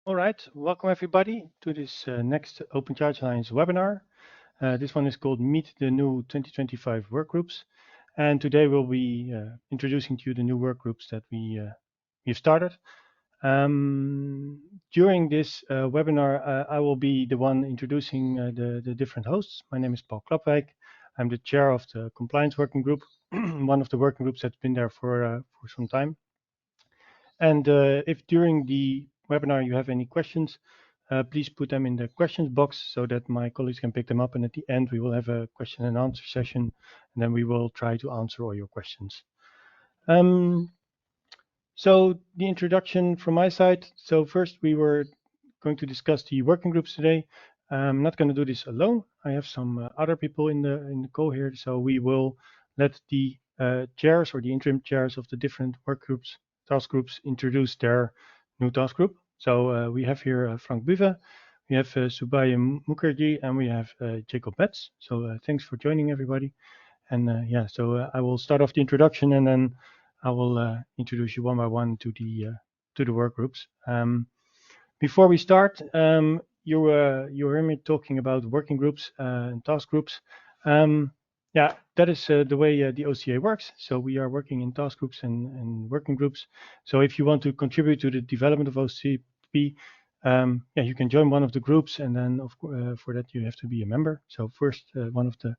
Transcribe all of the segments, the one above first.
All right, welcome everybody to this next Open Charge Alliance webinar. This one is called Meet the New 2025 Workgroups. And today we'll be introducing to you the new workgroups that we've started. During this webinar, I will be the one introducing the different hosts. My name is Paul Klapwijk. I'm the chair of the Compliance Working Group, one of the working groups that's been there for some time. And if during the webinar you have any questions, please put them in the questions box so that my colleagues can pick them up. And at the end, we will have a question and answer session, and then we will try to answer all your questions. So the introduction from my side. So first, we were going to discuss the working groups today. I'm not going to do this alone. I have some other people in the call here. So we will let the chairs or the interim chairs of the different work groups, task groups, introduce their new task group. So we have here Frank Buve, we have Subaye Mukherjee, and we have Jacob Betts. So thanks for joining, everybody. And so I will start off the introduction, and then I will introduce you one by one to the work groups. Before we start, you heard me talking about working groups and task groups. Yeah, that is the way the OCA works. So we are working in task groups and working groups. So if you want to contribute to the development of OCP, you can join one of the groups, and then for that you have to be a member. So first, one of the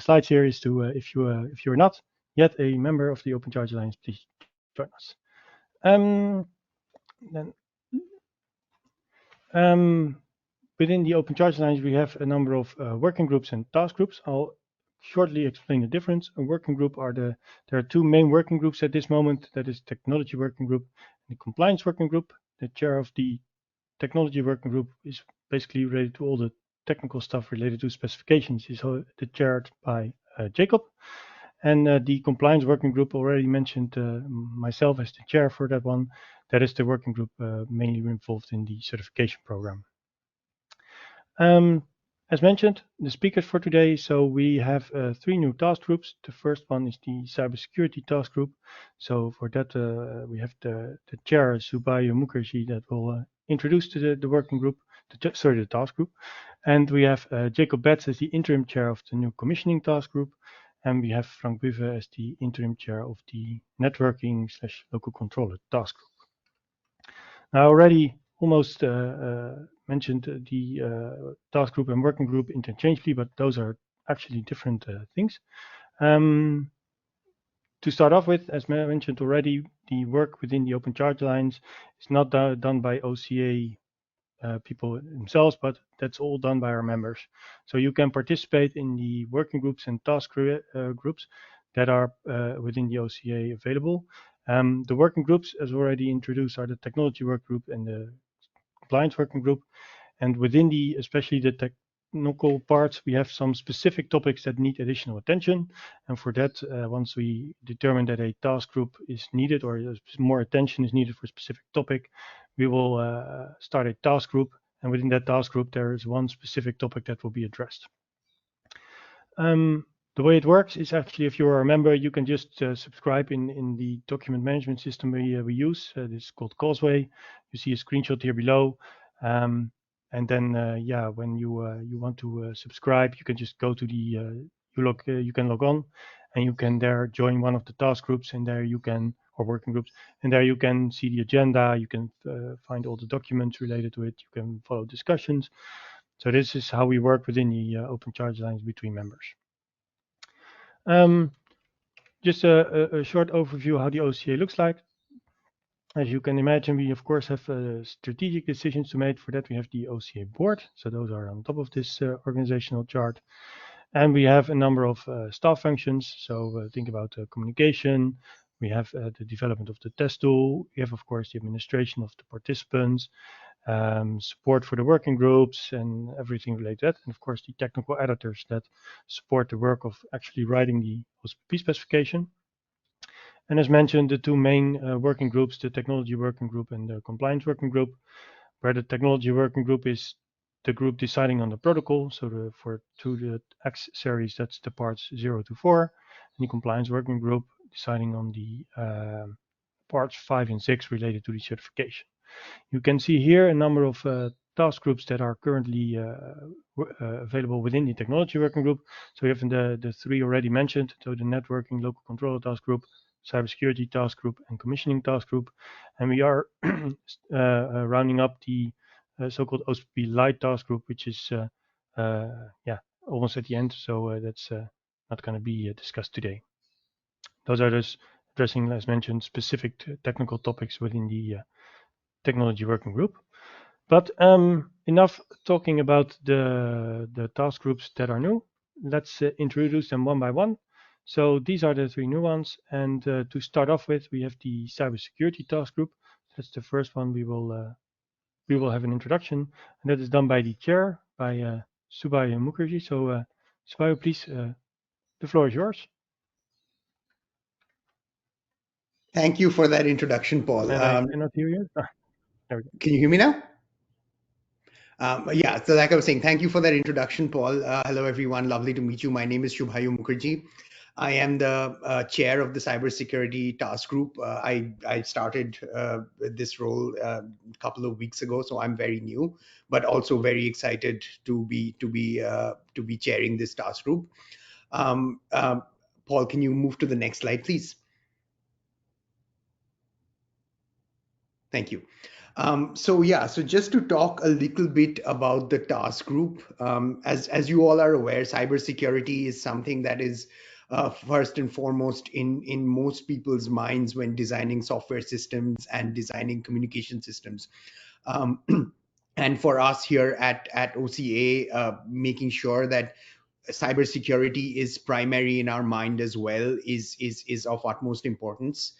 slides here is to if you're not yet a member of the Open Charge Alliance, please join us. Then within the Open Charge Alliance, we have a number of working groups and task groups. I'll shortly explain the difference. A working group there are two main working groups at this moment. That is Technology Working Group and the Compliance Working Group. The chair of the Technology Working Group is basically related to all the technical stuff related to specifications. Is chaired by Jacob. And the Compliance Working Group already mentioned myself as the chair for that one. That is the working group mainly involved in the certification program. As mentioned, the speakers for today, so we have three new task groups. The first one is the cybersecurity task group. So for that, we have the chair, Subaye Mukherjee, that will introduce to the working group, the task group. And we have Jacob Betts as the interim chair of the new commissioning task group. And we have Frank Buve as the interim chair of the networking/local controller task group. Now, I already almost mentioned the task group and working group interchangeably, but those are actually different things. To start off with, as mentioned already, the work within the Open Charge Alliance is not done by OCA people themselves, but that's all done by our members. So you can participate in the working groups and task groups that are within the OCA available. The working groups, as already introduced, are the Technology Work Group and the Compliance Working Group. And within especially the technical parts, we have some specific topics that need additional attention. And for that, once we determine that a task group is needed or more attention is needed for a specific topic, we will start a task group. And within that task group, there is one specific topic that will be addressed. The way it works is actually, if you're a member, you can just subscribe in the document management system we use. This is called Causeway. You see a screenshot here below. And then, when you want to subscribe, you can just go to you can log on, and you can there join one of the task groups, and there you can, or working groups, and there you can see the agenda. You can find all the documents related to it. You can follow discussions. So this is how we work within the Open Charge Alliance between members. Just a short overview how the OCA looks like. As you can imagine, we of course have strategic decisions to make. For that, we have the OCA board. So those are on top of this organizational chart. And we have a number of staff functions. So think about communication. We have the development of the test tool. We have, of course, the administration of the participants, support for the working groups and everything related to that. And of course, the technical editors that support the work of actually writing the OCP specification. And as mentioned, the two main working groups, the Technology Working Group and the Compliance Working Group, where the Technology Working Group is the group deciding on the protocol. So to the X series, that's the parts 0 to 4. And the Compliance Working Group deciding on the parts 5 and 6 related to the certification. You can see here a number of task groups that are currently available within the technology working group. So we have the three already mentioned, so the networking local controller task group, cybersecurity task group, and commissioning task group. And we are rounding up the so-called OCP Light task group, which is yeah, almost at the end. So that's not going to be discussed today. Those are just addressing, as mentioned, specific technical topics within the technology working group. But enough talking about the task groups that are new. Let's introduce them one by one. So these are the three new ones. And to start off with, we have the cybersecurity task group. That's the first one we will have an introduction, and that is done by the chair, by Subhayu Mukherjee. So Subhayu, please, the floor is yours. Thank you for that introduction, Paul. And I cannot hear you. There we go. Can you hear me now? Yeah, so like I was saying, thank you for that introduction, Paul. Hello, everyone. Lovely to meet you. My name is Shubhayu Mukherjee. I am the chair of the cybersecurity task group. I started this role a couple of weeks ago, so I'm very new, but also very excited to be chairing this task group. Paul, can you move to the next slide, please? Thank you. So just to talk a little bit about the task group, as you all are aware, cybersecurity is something that is first and foremost in most people's minds when designing software systems and designing communication systems. And for us here at OCA, making sure that cybersecurity is primary in our mind as well is of utmost importance.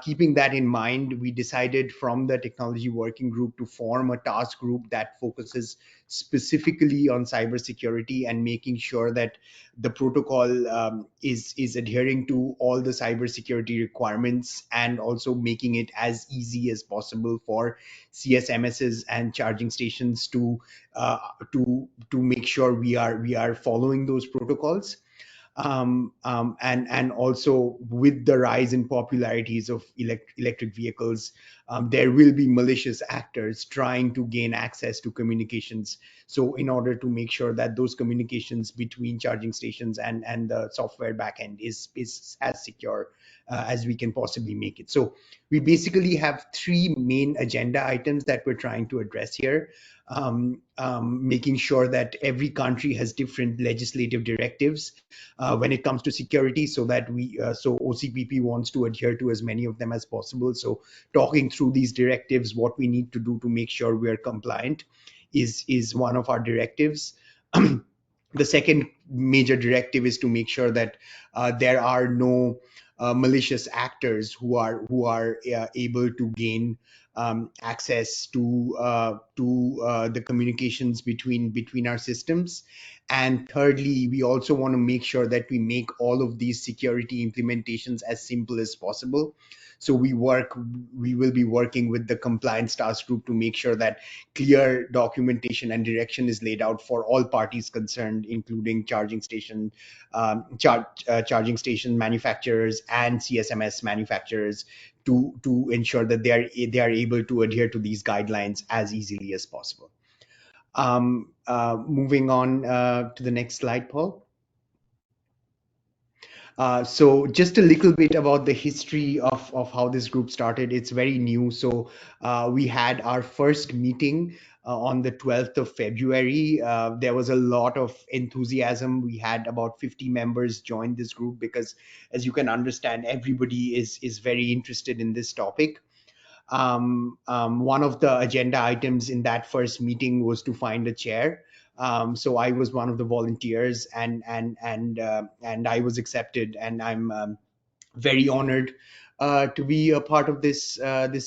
Keeping that in mind, we decided from the technology working group to form a task group that focuses specifically on cybersecurity and making sure that the protocol is adhering to all the cybersecurity requirements and also making it as easy as possible for CSMSs and charging stations to make sure we are following those protocols. And also with the rise in popularities of electric vehicles, there will be malicious actors trying to gain access to communications. So in order to make sure that those communications between charging stations and the software backend is as secure as we can possibly make it. So we basically have three main agenda items that we're trying to address here. Making sure that every country has different legislative directives when it comes to security, so that so OCPP wants to adhere to as many of them as possible. So talking through these directives, what we need to do to make sure we are compliant is one of our directives. The second major directive is to make sure that there are no malicious actors who are able to gain access to the communications between our systems. And thirdly, we also want to make sure that we make all of these security implementations as simple as possible. So we will be working with the compliance task group to make sure that clear documentation and direction is laid out for all parties concerned, including charging station manufacturers and CSMS manufacturers, to ensure that they are able to adhere to these guidelines as easily as possible. Moving on to the next slide, Paul. So just a little bit about the history of how this group started. It's very new. So we had our first meeting on the 12th of February. There was a lot of enthusiasm. We had about 50 members join this group because, as you can understand, everybody is very interested in this topic. One of the agenda items in that first meeting was to find a chair. So I was one of the volunteers, and I was accepted, and I'm very honored to be a part of this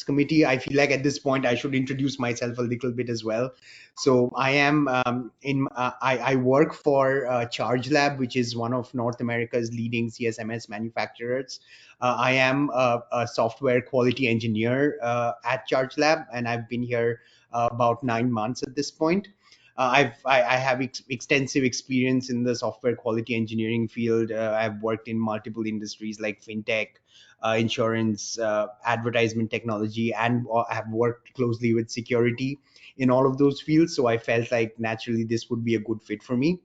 committee. I feel like at this point I should introduce myself a little bit as well. So I am I work for Charge Lab, which is one of North America's leading CSMS manufacturers. I am a software quality engineer at Charge Lab, and I've been here about 9 months at this point. I have extensive experience in the software quality engineering field. I've worked in multiple industries like fintech, insurance, advertisement technology, and I have worked closely with security in all of those fields. So I felt like naturally this would be a good fit for me.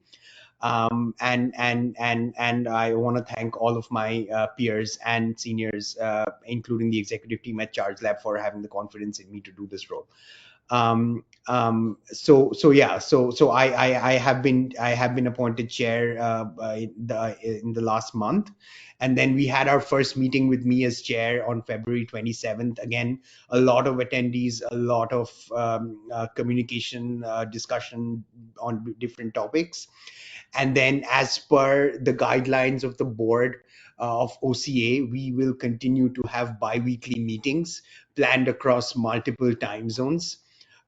And I want to thank all of my peers and seniors, including the executive team at Charge Lab, for having the confidence in me to do this role. I have been appointed chair in the last month, and then we had our first meeting with me as chair on February 27th. Again, a lot of attendees, a lot of communication, discussion on different topics. And then, as per the guidelines of the board of OCA, we will continue to have bi-weekly meetings planned across multiple time zones.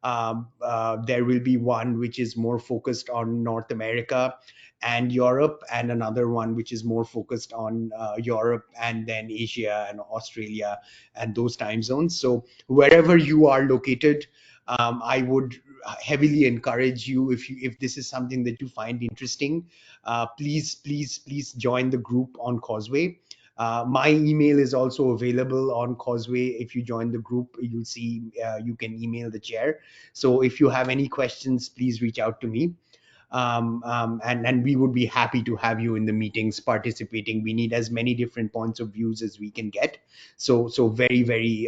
There will be one which is more focused on North America and Europe, and another one which is more focused on Europe and then Asia and Australia and those time zones. So wherever you are located, I would heavily encourage you, if this is something that you find interesting, please join the group on Causeway. My email is also available on Causeway. If you join the group, you'll see you can email the chair. So if you have any questions, please reach out to me. And we would be happy to have you in the meetings participating. We need as many different points of views as we can get. So very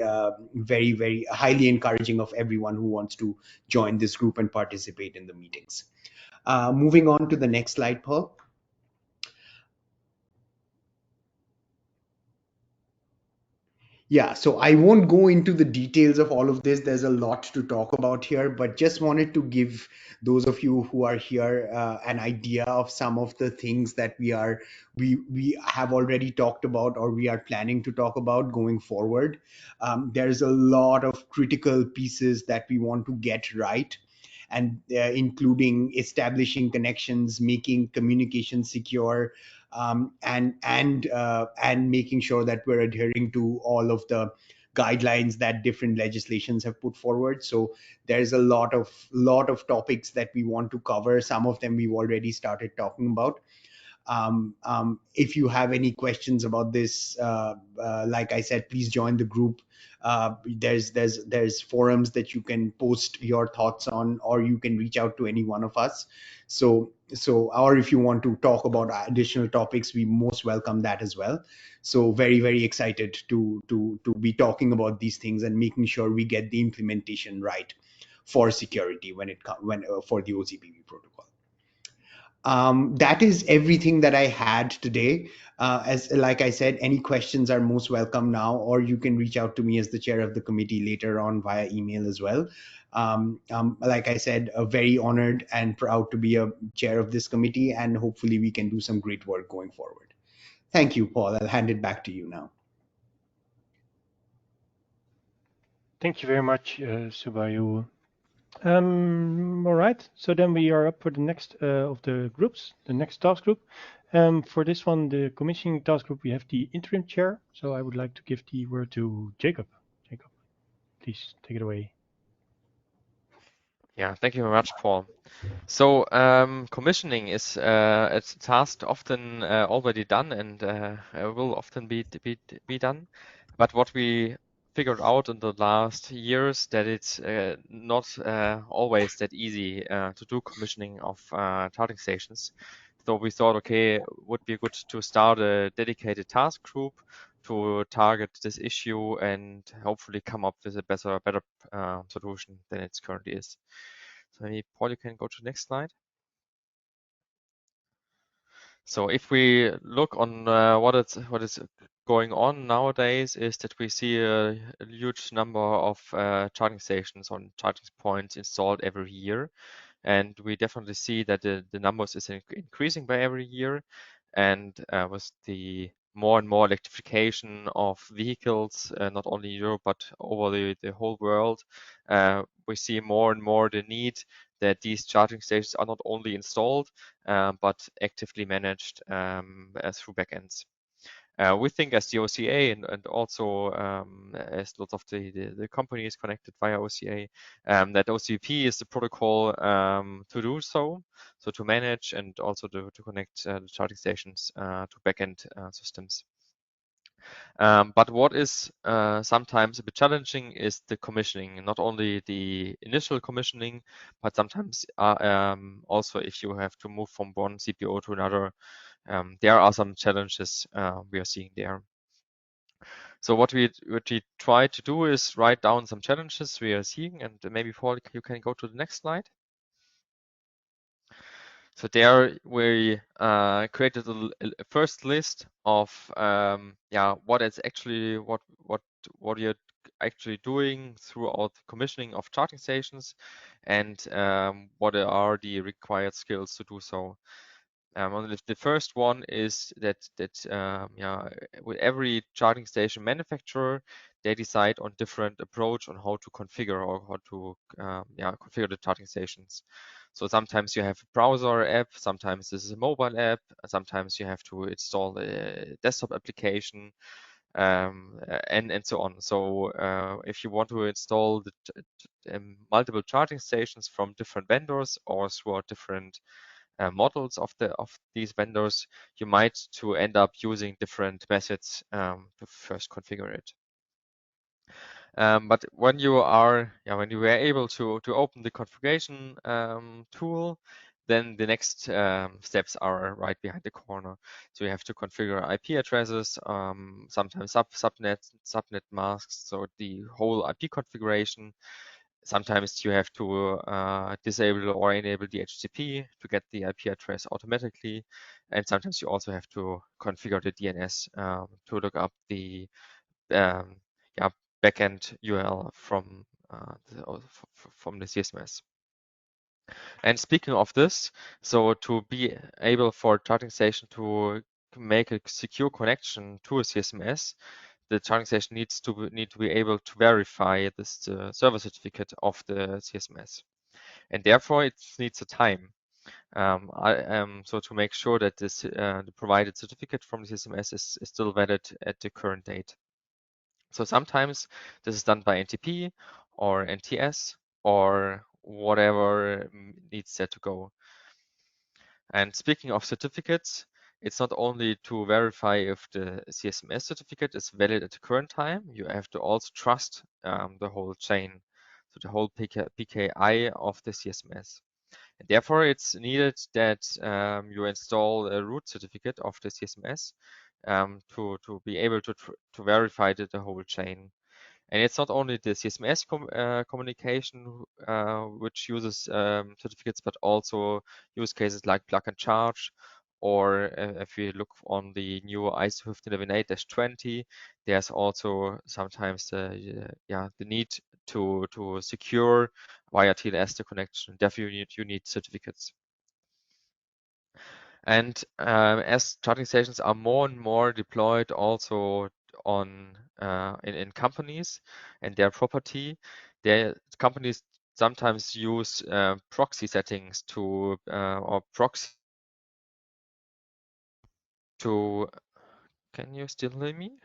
highly encouraging of everyone who wants to join this group and participate in the meetings. Moving on to the next slide, Paul. Yeah, so I won't go into the details of all of this. There's a lot to talk about here, but just wanted to give those of you who are here an idea of some of the things that we have already talked about, or we are planning to talk about going forward. There's a lot of critical pieces that we want to get right, and including establishing connections, making communication secure, and making sure that we're adhering to all of the guidelines that different legislations have put forward. So there's a lot of topics that we want to cover. Some of them we've already started talking about. If you have any questions about this, like I said, please join the group. There's forums that you can post your thoughts on, or you can reach out to any one of us. Or if you want to talk about additional topics, we most welcome that as well. So very excited to be talking about these things and making sure we get the implementation right for security for the OCPP protocol. That is everything that I had today. As like I said, any questions are most welcome now, or you can reach out to me as the chair of the committee later on via email as well. Like I said, very honored and proud to be a chair of this committee, and hopefully we can do some great work going forward. Thank you, Paul. I'll hand it back to you now. Thank you very much, Subayu. All right, so then we are up for the next of the groups, the next task group. For this one, the commissioning task group, we have the interim chair. So I would like to give the word to Jacob. Jacob, please take it away. Yeah, thank you very much, Paul. So commissioning is a task often already done and will often be done. But what we figured out in the last years that it's not always that easy to do commissioning of charging stations. So we thought, okay, it would be good to start a dedicated task group to target this issue and hopefully come up with a better solution than it currently is. So maybe Paul, you can go to the next slide. So if we look on what is going on nowadays is that we see a huge number of charging stations on charging points installed every year. And we definitely see that the numbers is increasing by every year. And with the more and more electrification of vehicles, not only in Europe, but over the whole world, we see more and more the need that these charging stations are not only installed, but actively managed through backends. We think as the OCA and also as lots of the companies connected via OCA, that OCP is the protocol to do so, so to manage and also to connect the charging stations to backend systems. But what is sometimes a bit challenging is the commissioning, not only the initial commissioning, but sometimes also if you have to move from one CPO to another, there are some challenges we are seeing there. So what we try to do is write down some challenges we are seeing, and maybe Paul, you can go to the next slide. So there we created a first list of what is actually what you're actually doing throughout the commissioning of charging stations, and what are the required skills to do so. The first one is that with every charging station manufacturer, they decide on different approach on how to configure or how to configure the charging stations. So sometimes you have a browser app, sometimes this is a mobile app, sometimes you have to install a desktop application, and so on. So if you want to install multiple charging stations from different vendors or throughout different models of these vendors, you might to end up using different methods to first configure it. But when you were able to open the configuration tool, then the next steps are right behind the corner. So you have to configure IP addresses, sometimes subnet masks, so the whole IP configuration. Sometimes you have to disable or enable the HTTP to get the IP address automatically. And sometimes you also have to configure the DNS to look up the um, backend URL from the CSMS. And speaking of this, so to be able for a charging station to make a secure connection to a CSMS, the charging station needs to be able to verify this server certificate of the CSMS, and therefore it needs a time. So to make sure that this the provided certificate from the CSMS is still valid at the current date. So sometimes this is done by NTP or NTS or whatever needs there to go. And speaking of certificates, it's not only to verify if the CSMS certificate is valid at the current time, you have to also trust the whole chain, so the whole PKI of the CSMS. And therefore, it's needed that you install a root certificate of the CSMS to be able to verify the whole chain. And it's not only the CSMS communication which uses certificates, but also use cases like plug and charge, or if we look on the new ISO 15118-20, there's also sometimes the need to secure via TLS the connection. Therefore, you need certificates. And as charging stations are more and more deployed also on in companies and their property, their companies sometimes use proxy settings to or proxy to. Can you still hear me?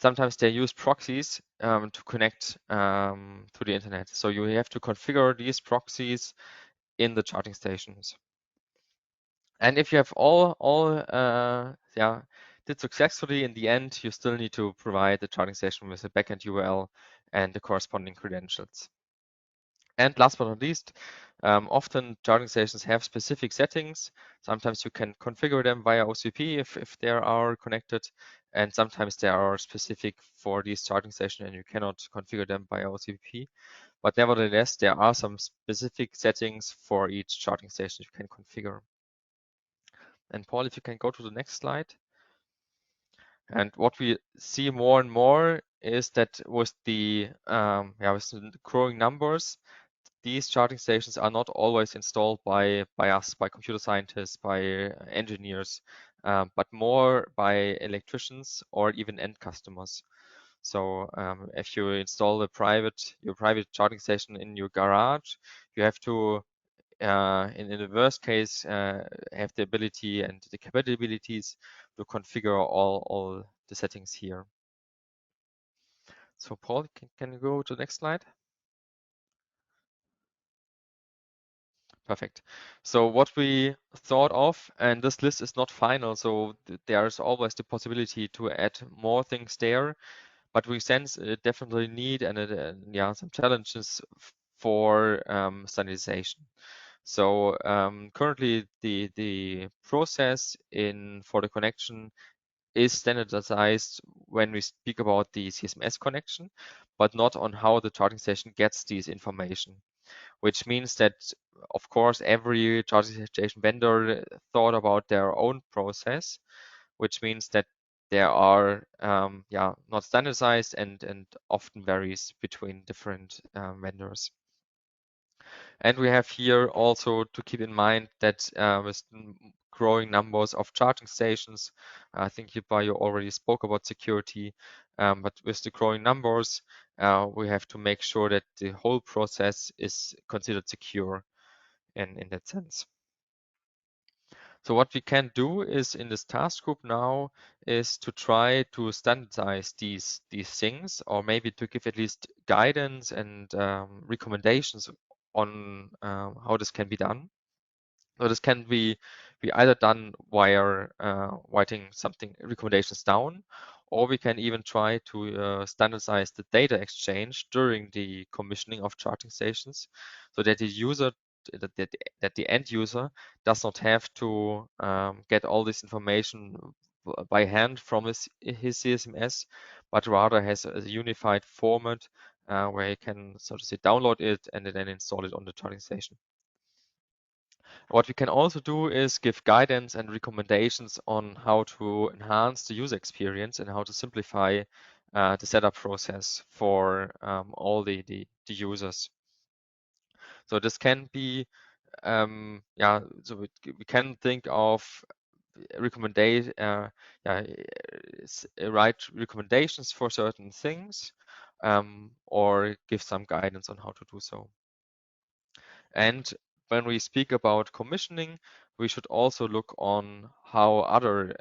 Sometimes they use proxies to connect to the internet. So you have to configure these proxies in the charging stations. And if you have did successfully, in the end, you still need to provide the charging station with a backend URL and the corresponding credentials. And last but not least, often charging stations have specific settings. Sometimes you can configure them via OCP if they are connected, and sometimes they are specific for these charging stations and you cannot configure them via OCP. But nevertheless, there are some specific settings for each charging station you can configure. And Paul, if you can go to the next slide. And what we see more and more is that with the growing numbers, these charging stations are not always installed by us, by computer scientists, by engineers, but more by electricians or even end customers. So if you install your private charging station in your garage, you have to in the worst case, have the ability and the capabilities to configure all the settings here. So Paul, can you go to the next slide? Perfect. So what we thought of, and this list is not final, so there's always the possibility to add more things there, but we sense a definitely need and yeah, some challenges for standardization. So currently the process for the connection is standardized when we speak about the CSMS connection, but not on how the charging station gets these information, which means that, of course, every charging station vendor thought about their own process, which means that there are yeah, not standardized and often varies between different vendors. And we have here also to keep in mind that with growing numbers of charging stations, I think you already spoke about security, but with the growing numbers, we have to make sure that the whole process is considered secure in that sense. So what we can do is in this task group now is to try to standardize these things, or maybe to give at least guidance and recommendations on how this can be done. So this can be either done via writing something recommendations down, or we can even try to standardize the data exchange during the commissioning of charging stations, so that the user that the end user does not have to get all this information by hand from his CSMS, but rather has a unified format where he can, so to say, download it and then install it on the charging station. What we can also do is give guidance and recommendations on how to enhance the user experience and how to simplify the setup process for all the users. So this can be, yeah, so we can think of recommendation, yeah, write recommendations for certain things, or give some guidance on how to do so. And when we speak about commissioning, we should also look on how other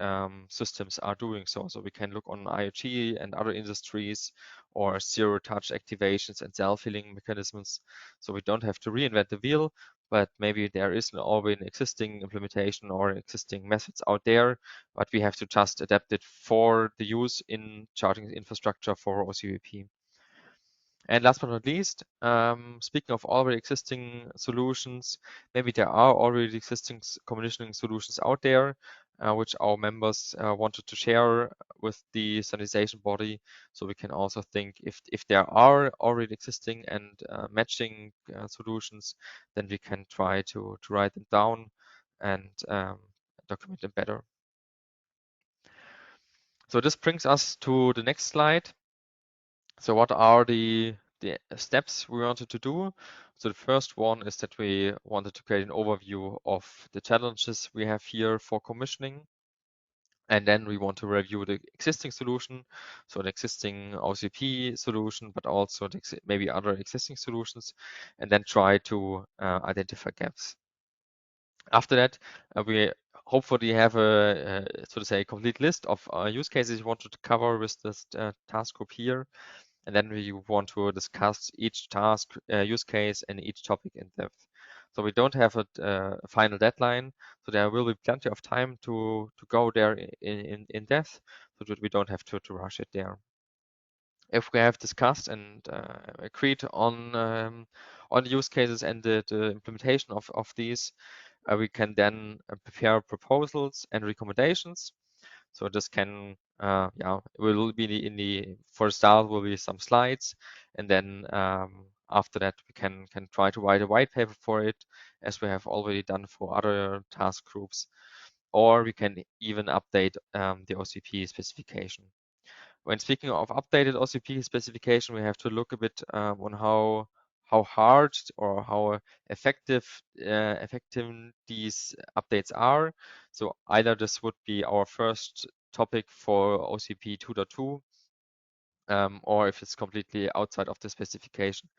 systems are doing so. So we can look on IoT and other industries, or zero-touch activations and self-healing mechanisms. So we don't have to reinvent the wheel, but maybe there is already an existing implementation or existing methods out there, but we have to just adapt it for the use in charging infrastructure for OCWP. And last but not least, speaking of already existing solutions, maybe there are already existing commissioning solutions out there, which our members wanted to share with the standardization body. So we can also think if there are already existing and matching solutions, then we can try to write them down and document them better. So this brings us to the next slide. So what are the steps we wanted to do? So the first one is that we wanted to create an overview of the challenges we have here for commissioning. And then we want to review the existing solution, so the existing OCP solution, but also maybe other existing solutions, and then try to identify gaps. After that, we hopefully have so to say, complete list of use cases we wanted to cover with this task group here. And then we want to discuss each task, use case, and each topic in depth. So we don't have a final deadline, so there will be plenty of time to go there in depth, so that we don't have to rush it there. If we have discussed and agreed on the use cases and the implementation of these, we can then prepare proposals and recommendations. So this can, yeah, will be for start will be some slides, and then after that we can try to write a white paper for it, as we have already done for other task groups, or we can even update the OCP specification. When speaking of updated OCP specification, we have to look a bit on how hard or how effective these updates are. So either this would be our first topic for OCP 2.2, or if it's completely outside of the specification,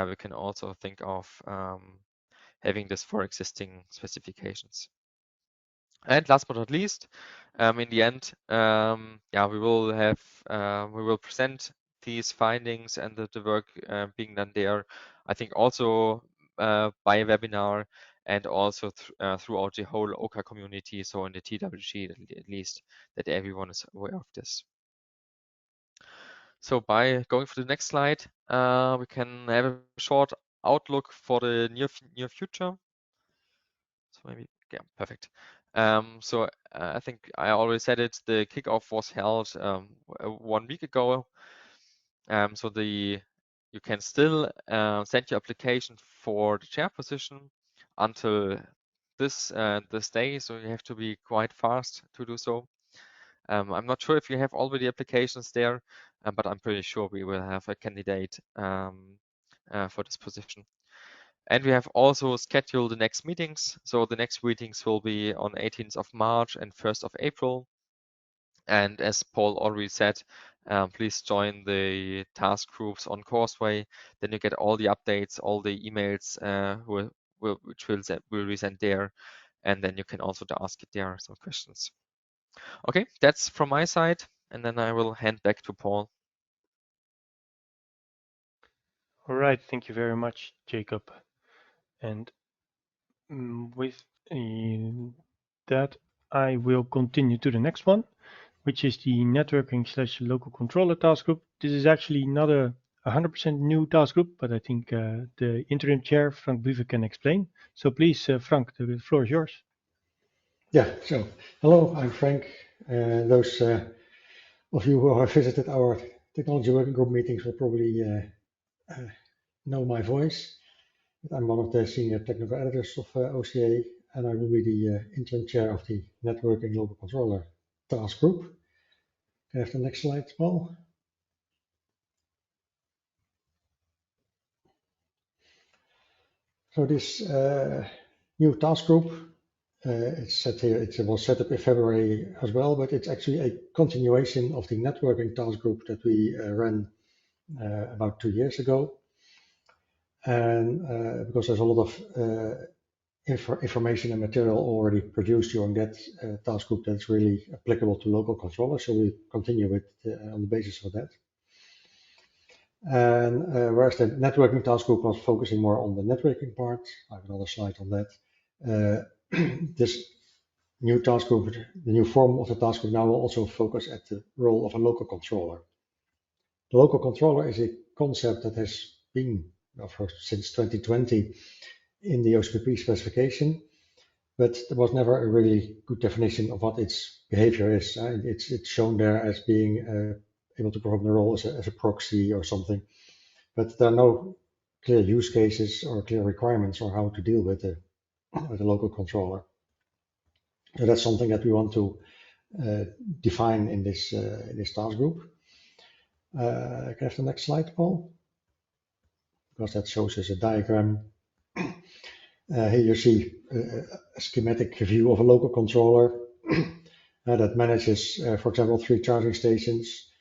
we can also think of having this for existing specifications. And last but not least, in the end, we will present these findings and the work being done there. I think also by a webinar and also throughout the whole OCA community, so in the TWG at least, that everyone is aware of this. So by going for the next slide, we can have a short outlook for the near future. So maybe, yeah, perfect. I think I already said it, the kickoff was held 1 week ago. You can still send your application for the chair position until this day, so you have to be quite fast to do so. I'm not sure if you have already applications there, but I'm pretty sure we will have a candidate for this position. And we have also scheduled the next meetings. So the next meetings will be on 18th of March and 1st of April. And as Paul already said, please join the task groups on Courseway. Then you get all the updates, all the emails which will be sent there. And then you can also ask there some questions. Okay, that's from my side. And then I will hand back to Paul. All right, thank you very much, Jacob. And with that, I will continue to the next one, which is the networking/local controller task group. This is actually not a 100% new task group, but I think the interim chair, Frank Buve, can explain. So please, Frank, the floor is yours. Yeah, so hello, I'm Frank. Those of you who have visited our technology working group meetings will probably know my voice. I'm one of the senior technical editors of OCA, and I will be the interim chair of the networking local controller task group. Can I have the next slide, Paul? So this new task group, it's set here, it was set up in February as well, but it's actually a continuation of the networking task group that we ran about 2 years ago. And because there's a lot of information and material already produced during that task group that's really applicable to local controllers, so we continue with on the basis of that. And whereas the networking task group was focusing more on the networking part, I have another slide on that. This new task group, the new form of the task group now will also focus at the role of a local controller. The local controller is a concept that has been since 2020 in the OCPP specification, but there was never a really good definition of what its behavior is. It's shown there as being able to perform the role as a proxy or something, but there are no clear use cases or clear requirements on how to deal with the local controller. So that's something that we want to define in this task group. Can I have the next slide, Paul? Because that shows us a diagram. Here you see a schematic view of a local controller that manages, for example, 3 charging stations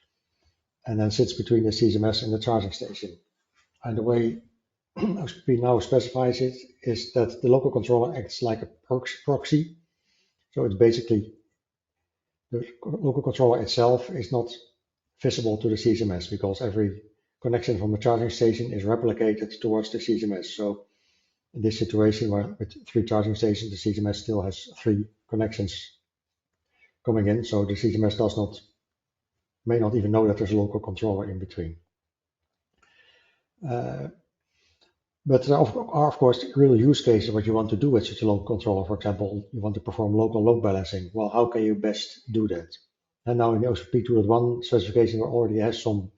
and then sits between the CSMS and the charging station. And the way OCPP now specifies it is that the local controller acts like a proxy. So it's basically the local controller itself is not visible to the CSMS because every connection from the charging station is replicated towards the CSMS. So in this situation where with 3 charging stations, the CSMS still has 3 connections coming in. So the CSMS may not even know that there's a local controller in between. But there are, of course, real use cases what you want to do with such a local controller. For example, you want to perform local load balancing. Well, how can you best do that? And now in the OCPP 2.1 specification, there already has some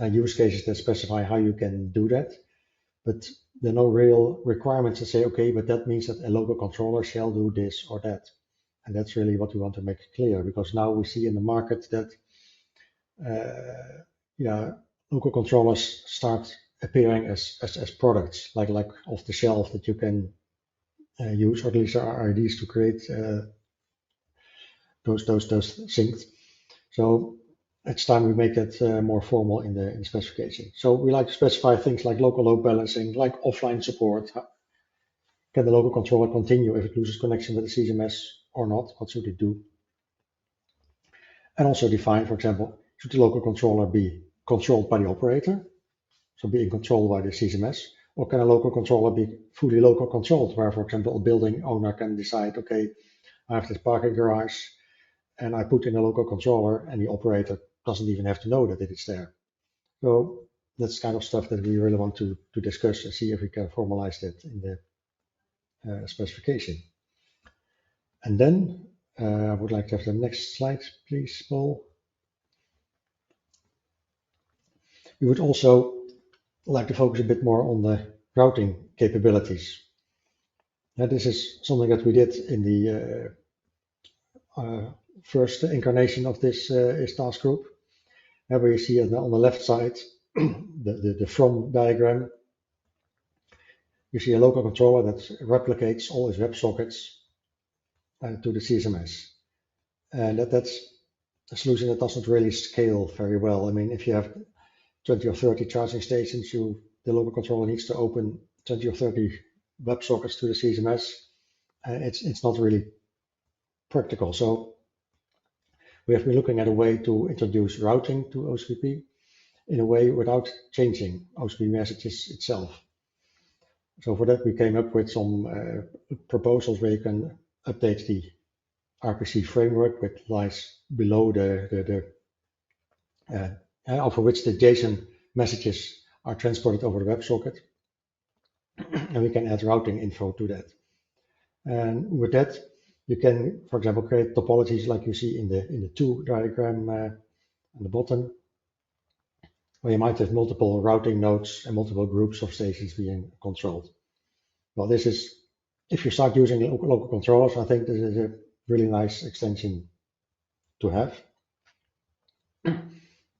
use cases that specify how you can do that. But there are no real requirements to say, okay, but that means that a local controller shall do this or that. And that's really what we want to make clear, because now we see in the market that local controllers start appearing as products, like off the shelf that you can use, or at least there are ideas to create those things. So it's time we make it more formal in the specification. So we like to specify things like local load balancing, like offline support, Can the local controller continue if it loses connection with the CSMS or not? What should it do? And also define, for example, should the local controller be controlled by the operator, so being controlled by the CSMS, or can a local controller be fully local controlled, where, for example, a building owner can decide, okay, I have this parking garage and I put in a local controller and the operator doesn't even have to know that it is there. So that's kind of stuff that we really want to discuss and see if we can formalize that in the specification. And then I would like to have the next slide, please, Paul. We would also like to focus a bit more on the routing capabilities. Now, this is something that we did in the first incarnation of this task group. Where you see on the left side, the from diagram, you see a local controller that replicates all its WebSockets to the CSMS. And that's a solution that doesn't really scale very well. I mean, if you have 20 or 30 charging stations, the local controller needs to open 20 or 30 WebSockets to the CSMS. It's not really practical. So we have been looking at a way to introduce routing to OCPP in a way without changing OCPP messages itself. So for that, we came up with some proposals where you can update the RPC framework, which lies below over which the JSON messages are transported over the WebSocket. And we can add routing info to that. And with that, you can, for example, create topologies like you see in the 2 diagram on the bottom, where you might have multiple routing nodes and multiple groups of stations being controlled. Well, this is, if you start using local controllers, I think this is a really nice extension to have.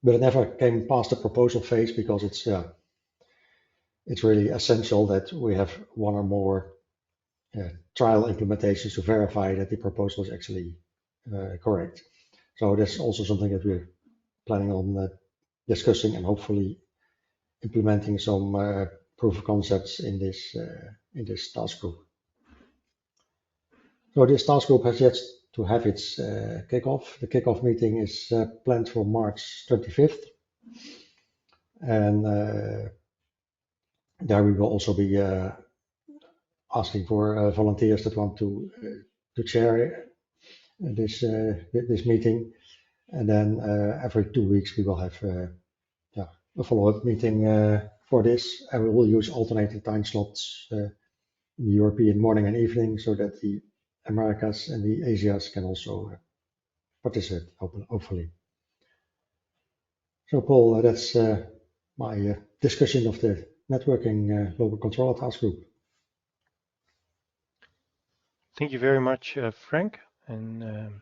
But it never came past the proposal phase because it's really essential that we have one or more trial implementations to verify that the proposal is actually correct. So that's also something that we're planning on discussing and hopefully implementing some proof of concepts in this task group. So this task group has yet to have its kickoff. The kickoff meeting is planned for March 25th. And there we will also be asking for volunteers that want to chair this meeting. And then every 2 weeks we will have a follow-up meeting for this, and we will use alternating time slots in the European morning and evening so that the Americas and the Asias can also participate, hopefully. So Paul, that's my discussion of the networking local controller task group. Thank you very much, Frank, and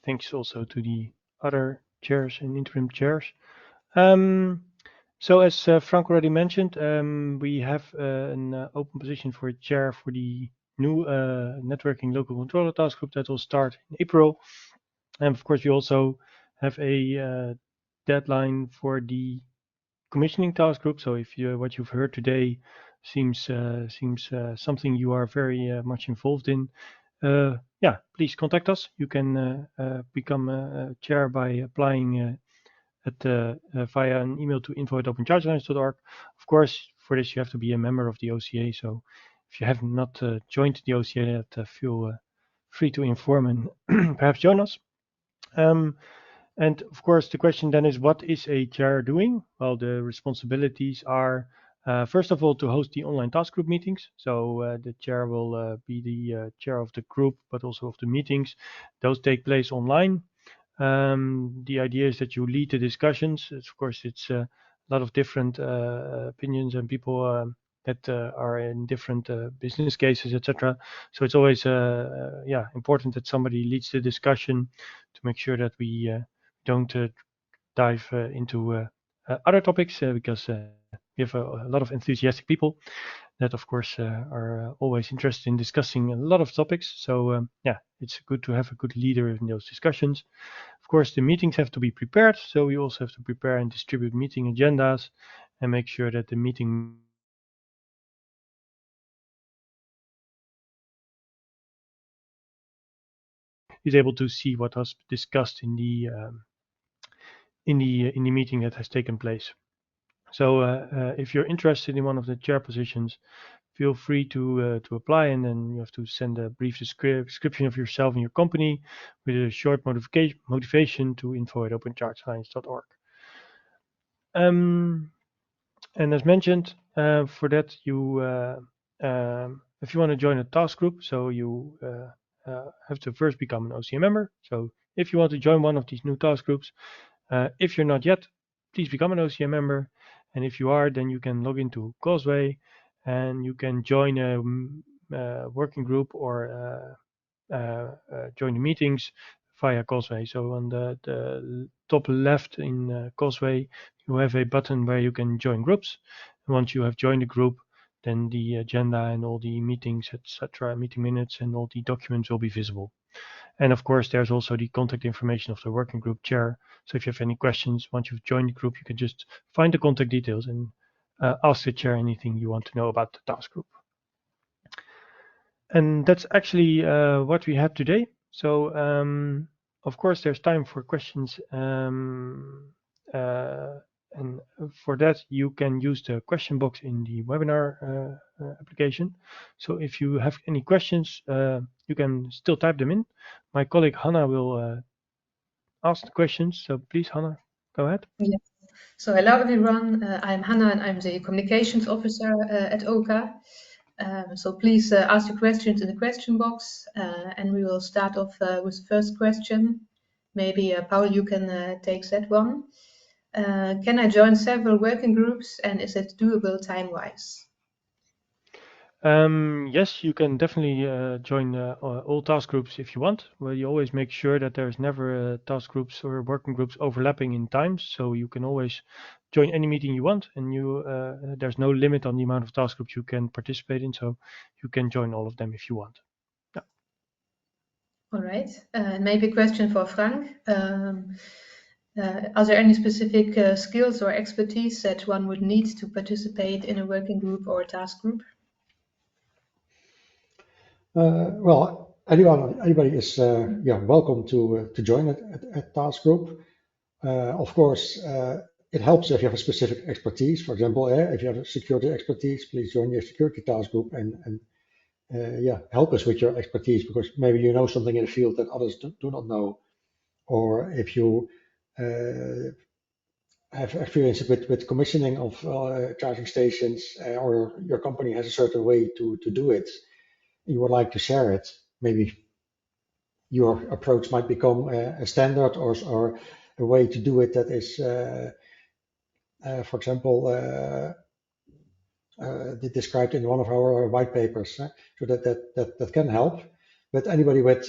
thanks also to the other chairs and interim chairs. So as Frank already mentioned, we have an open position for a chair for the new networking local controller task group that will start in April. And of course, we also have a deadline for the commissioning task group. So if what you've heard today seems something you are very much involved in, please contact us. You can become a chair by applying via an email to info@openchargelines.org. Of course, for this you have to be a member of the OCA. So if you have not joined the OCA, feel free to inform and perhaps join us. And of course, the question then is, what is a chair doing? Well, the responsibilities are, first of all, to host the online task group meetings. So the chair will be the chair of the group, but also of the meetings. Those take place online. The idea is that you lead the discussions. Of course, it's a lot of different opinions and people that are in different business cases, etc. So it's always important that somebody leads the discussion to make sure that we don't dive into other topics because we have a lot of enthusiastic people that, of course, are always interested in discussing a lot of topics. So it's good to have a good leader in those discussions. Of course, the meetings have to be prepared, so we also have to prepare and distribute meeting agendas and make sure that the meeting is able to see what was discussed in the meeting that has taken place. So if you're interested in one of the chair positions, feel free to apply, and then you have to send a brief description of yourself and your company with a short motivation to info@openchartscience.org. And as mentioned, for that if you want to join a task group, so you have to first become an OCA member. So if you want to join one of these new task groups, if you're not yet, please become an OCA member. And if you are, then you can log into Causeway and you can join a working group or join the meetings via Causeway. So on the top left in Causeway, you have a button where you can join groups. And once you have joined a group, then the agenda and all the meetings, etc., meeting minutes and all the documents will be visible. And of course, there's also the contact information of the working group chair. So if you have any questions, once you've joined the group, you can just find the contact details and ask the chair anything you want to know about the task group. And that's actually what we had today. So of course, there's time for questions. And for that, you can use the question box in the webinar application. So if you have any questions, you can still type them in. My colleague Hannah will ask the questions. So please, Hannah, go ahead. Yes. So hello everyone, I'm Hannah and I'm the communications officer at OCA. So please ask your questions in the question box and we will start off with the first question. Maybe Paul, you can take that one. Can I join several working groups and is it doable time-wise? Yes, you can definitely join all task groups if you want. Well, you always make sure that there's never task groups or working groups overlapping in times, so you can always join any meeting you want, and there's no limit on the amount of task groups you can participate in, so you can join all of them if you want. Yeah. All right, maybe a question for Frank. Are there any specific skills or expertise that one would need to participate in a working group or a task group? Well, anybody is welcome to join a task group. Of course, it helps if you have a specific expertise. For example, if you have a security expertise, please join the security task group and help us with your expertise, because maybe you know something in the field that others do not know. Or if you have experience with commissioning of charging stations, or your company has a certain way to do it, you would like to share it, maybe your approach might become a standard or a way to do it that is, for example, described in one of our white papers. So that can help. But anybody with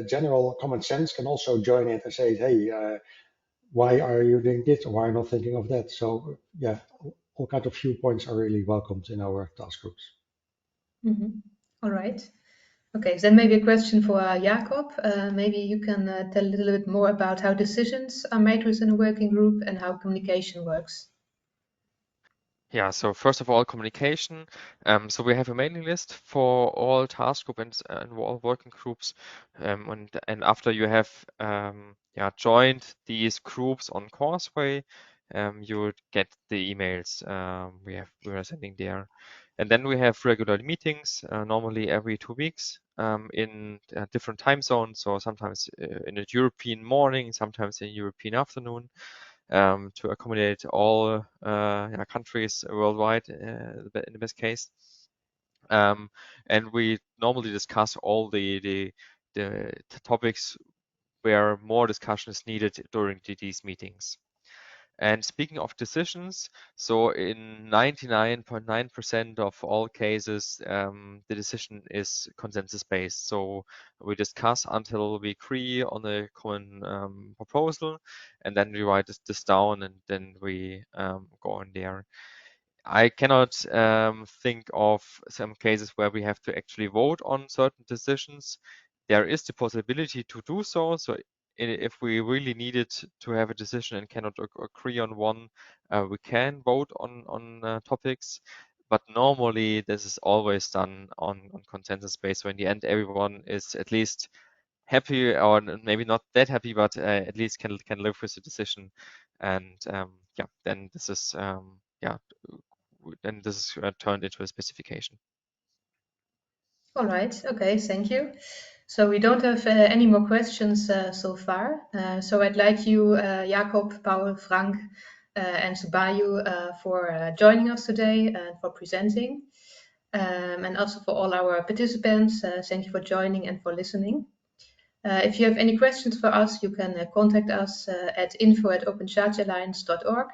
general common sense can also join it and say, hey, why are you doing this? Or why are you not thinking of that? So yeah, all kinds of viewpoints are really welcomed in our task groups. Mm-hmm. All right. Okay, then maybe a question for Jacob. Maybe you can tell a little bit more about how decisions are made within a working group and how communication works. Yeah, so first of all, communication. So we have a mailing list for all task groups and all working groups. And after you have joined these groups on Courseway, you would get the emails we are sending there. And then we have regular meetings, normally every 2 weeks, in different time zones. So sometimes in a European morning, sometimes in European afternoon. To accommodate all countries worldwide in the best case. And we normally discuss all the topics where more discussion is needed during these meetings. And speaking of decisions, so in 99.9% of all cases, the decision is consensus-based. So we discuss until we agree on a common proposal, and then we write this down, and then we go on there. I cannot think of some cases where we have to actually vote on certain decisions. There is the possibility to do so. So if we really needed to have a decision and cannot agree on one, we can vote on topics. But normally this is always done on consensus base. So in the end, everyone is at least happy, or maybe not that happy, but at least can live with the decision. And yeah, then this is then this is turned into a specification. All right. Okay. Thank you. So we don't have any more questions so far. So I'd like you, Jakob, Paul, Frank, and Subayu for joining us today and for presenting. And also for all our participants, thank you for joining and for listening. If you have any questions for us, you can contact us at info@openchargealliance.org,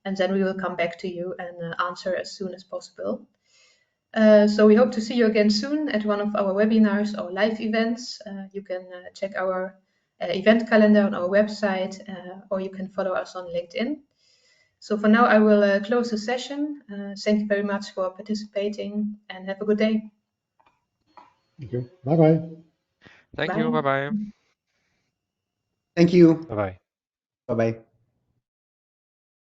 and then we will come back to you and answer as soon as possible. So we hope to see you again soon at one of our webinars or live events. You can check our event calendar on our website, or you can follow us on LinkedIn. So for now, I will close the session. Thank you very much for participating and have a good day. Thank you. Bye-bye. Thank Bye. you. Bye-bye. Thank you. Bye bye. Bye bye.